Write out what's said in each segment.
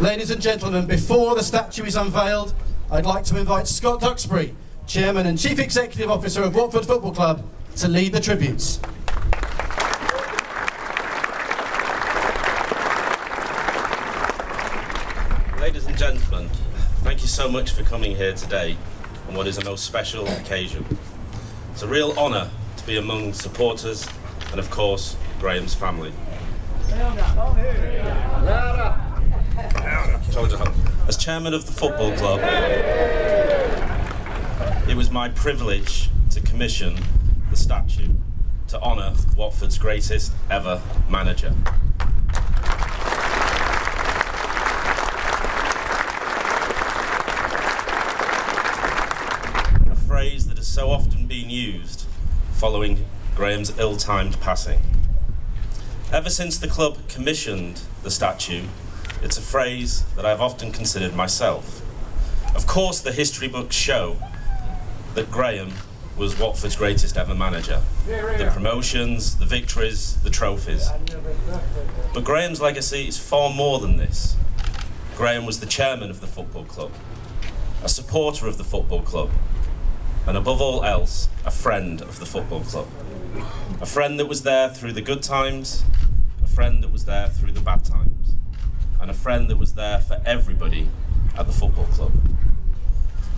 Ladies and gentlemen, before the statue is unveiled, I'd like to invite Scott Duxbury, Chairman and Chief Executive Officer of Watford Football Club, to lead the tributes. Ladies and gentlemen, thank you so much for coming here today on what is a most special occasion. It's a real honour to be among supporters and, of course, Graham's family. As chairman of the football club, it was my privilege to commission the statue to honour Watford's greatest ever manager. A phrase that has so often been used following Graham's ill-timed passing. Ever since the club commissioned the statue, it's a phrase that I've often considered myself. Of course, the history books show that Graham was Watford's greatest ever manager. The promotions, the victories, the trophies. But Graham's legacy is far more than this. Graham was the chairman of the football club, a supporter of the football club, and above all else, a friend of the football club. A friend that was there through the good times, a friend that was there through the bad times, and a friend that was there for everybody at the football club.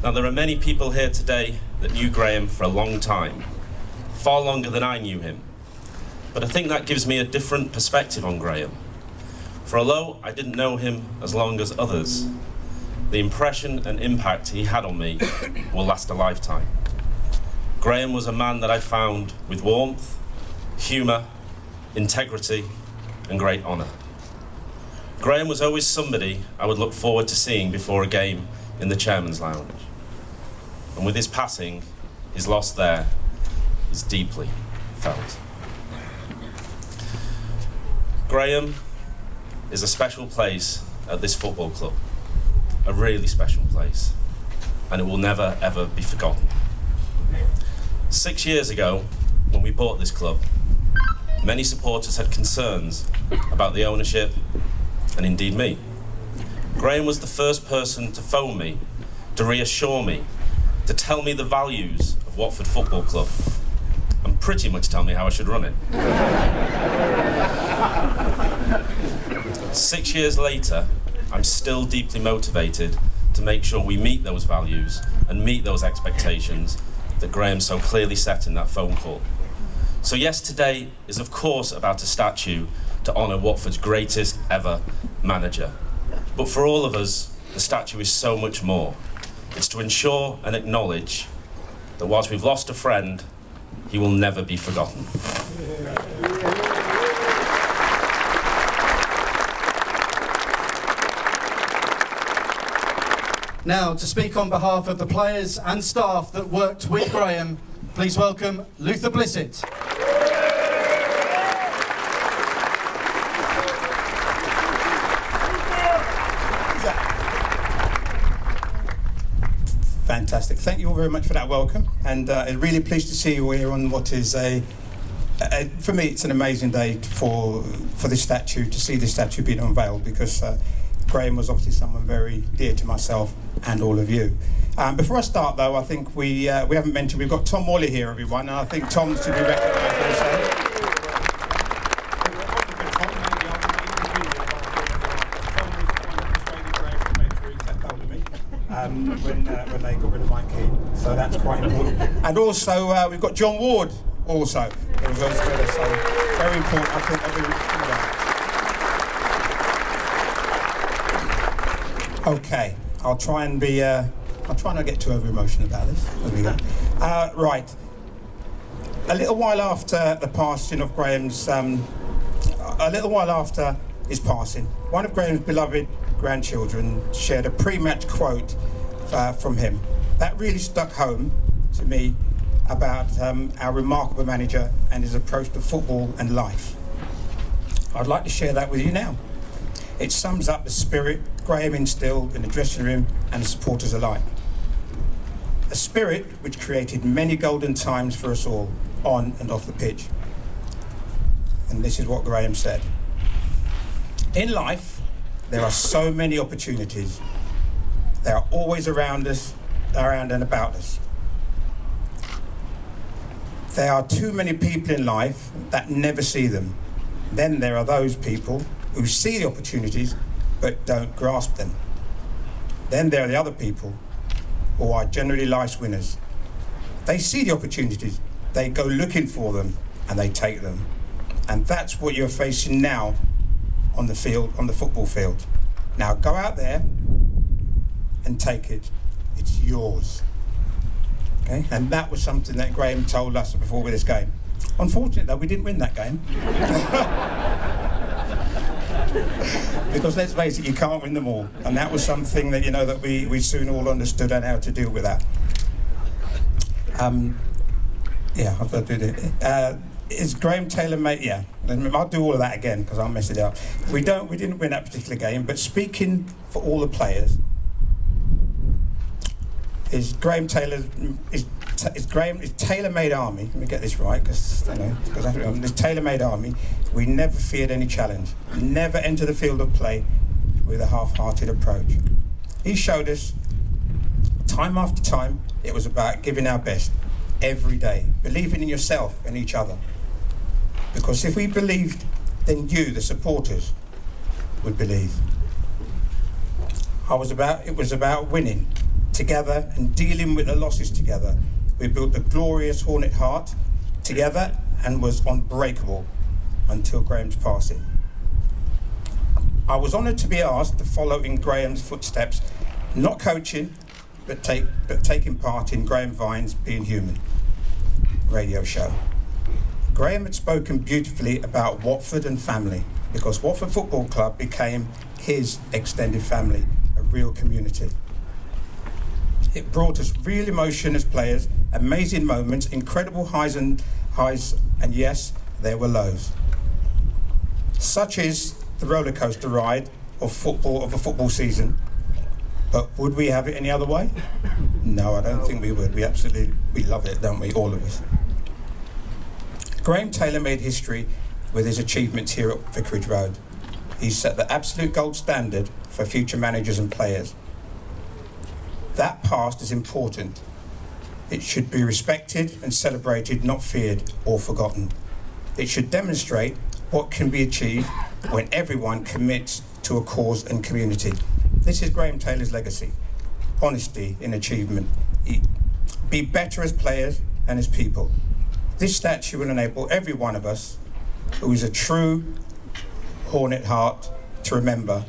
Now, there are many people here today that knew Graham for a long time, far longer than I knew him. But I think that gives me a different perspective on Graham. For although I didn't know him as long as others, the impression and impact he had on me will last a lifetime. Graham was a man that I found with warmth, humour, integrity, and great honour. Graham was always somebody I would look forward to seeing before a game in the Chairman's Lounge. And with his passing, his loss there is deeply felt. Graham is a special place at this football club, a really special place, and it will never ever be forgotten. 6 years ago, when we bought this club, many supporters had concerns about the ownership and indeed me. Graham was the first person to phone me, to reassure me, to tell me the values of Watford Football Club, and pretty much tell me how I should run it. 6 years later, I'm still deeply motivated to make sure we meet those values and meet those expectations that Graham so clearly set in that phone call. So yes, today is of course about a statue to honour Watford's greatest ever manager. But for all of us, the statue is so much more. It's to ensure and acknowledge that whilst we've lost a friend, he will never be forgotten. Now, to speak on behalf of the players and staff that worked with Graham, please welcome Luther Blissett. Fantastic. Thank you all very much for that welcome, and I'm really pleased to see you here on what is for me, it's an amazing day for this statue, to see this statue being unveiled, because Graham was obviously someone very dear to myself and all of you. Before I start though, I think we haven't mentioned we've got Tom Wally here, everyone, and I think Tom's to be recognised also. When they got rid of my key, so that's quite important. And also we've got John Ward also, who was with us, so very important. I think that okay, I'll try and be. I'll try not to get too over emotional about this as we go. Right. A little while after the passing of Graham's, a little while after his passing, one of Graham's beloved grandchildren shared a pre-match quote from him that really stuck home to me about our remarkable manager and his approach to football and life. I'd like to share that with you now. It sums up the spirit Graham instilled in the dressing room and the supporters alike. A spirit which created many golden times for us all, on and off the pitch. And this is what Graham said. In life, There are so many opportunities. They are always around us, around and about us. There are too many people in life that never see them. Then there are those people who see the opportunities but don't grasp them. Then there are the other people who are generally life's winners. They see the opportunities, they go looking for them, and they take them. And that's what you're facing now on the field, on the football field. Now go out there and take it. It's yours. Okay? And that was something that Graham told us before this game. Unfortunately, though, we didn't win that game. Because let's face it, you can't win them all. And that was something that, that we soon all understood and how to deal with that. I've got to do that. Is Graham Taylor made? Yeah, I'll do all of that again because I'll mess it up. We didn't win that particular game, but speaking for all the players, is tailor-made army. Let me get this right, because this tailor-made army. We never feared any challenge. Never enter the field of play with a half-hearted approach. He showed us, time after time, it was about giving our best every day, believing in yourself and each other. Because if we believed, then you, the supporters, would believe. It was about winning together and dealing with the losses together. We built a glorious Hornet heart together and was unbreakable until Graham's passing. I was honoured to be asked to follow in Graham's footsteps, not coaching, but taking part in Graham Vine's Being Human radio show. Graham had spoken beautifully about Watford and family, because Watford Football Club became his extended family, a real community. It brought us real emotion as players, amazing moments, incredible highs, and yes, there were lows. Such is the roller coaster ride of a football season. But would we have it any other way? No, I don't think we would. We love it, don't we, all of us? Graham Taylor made history with his achievements here at Vicarage Road. He set the absolute gold standard for future managers and players. That past is important. It should be respected and celebrated, not feared or forgotten. It should demonstrate what can be achieved when everyone commits to a cause and community. This is Graham Taylor's legacy. Honesty in achievement. Be better as players and as people. This statue will enable every one of us who is a true Hornet heart to remember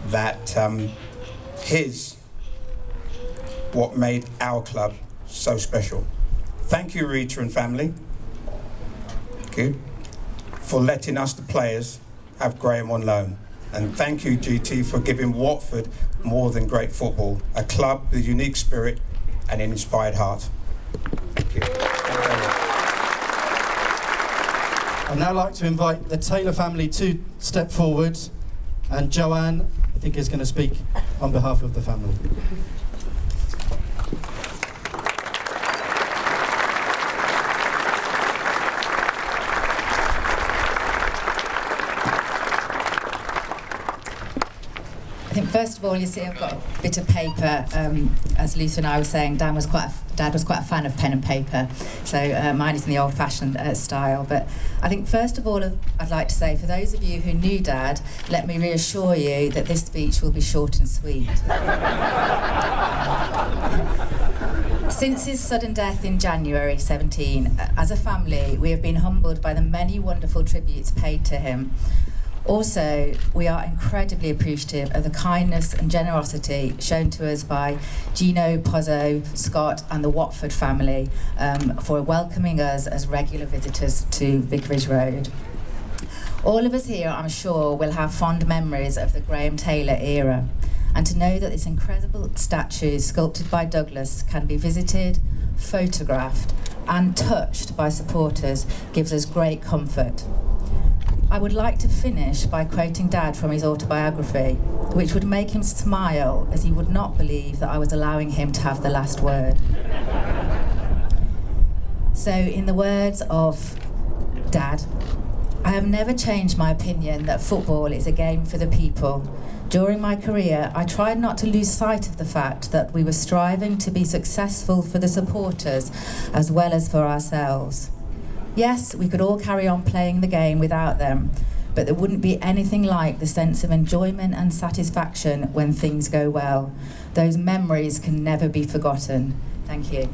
that what made our club so special. Thank you, Rita and family. Thank you for letting us, the players, have Graham on loan. And thank you, GT, for giving Watford more than great football, a club with a unique spirit and an inspired heart. Thank you. I'd now like to invite the Taylor family to step forward, and Joanne, I think, is going to speak on behalf of the family. First of all, you see I've got a bit of paper. As Luther and I were saying, Dad was quite a fan of pen and paper, so mine is in the old-fashioned style. But I think first of all, I'd like to say, for those of you who knew Dad, let me reassure you that this speech will be short and sweet. Since his sudden death in January 17, as a family, we have been humbled by the many wonderful tributes paid to him. Also, we are incredibly appreciative of the kindness and generosity shown to us by Gino, Pozzo, Scott and the Watford family for welcoming us as regular visitors to Vicarage Road. All of us here, I'm sure, will have fond memories of the Graham Taylor era, and to know that this incredible statue sculpted by Douglas can be visited, photographed and touched by supporters gives us great comfort. I would like to finish by quoting Dad from his autobiography, which would make him smile, as he would not believe that I was allowing him to have the last word. So, in the words of Dad, I have never changed my opinion that football is a game for the people, During my career, I tried not to lose sight of the fact that we were striving to be successful for the supporters as well as for ourselves. Yes, we could all carry on playing the game without them, but there wouldn't be anything like the sense of enjoyment and satisfaction when things go well. Those memories can never be forgotten. Thank you.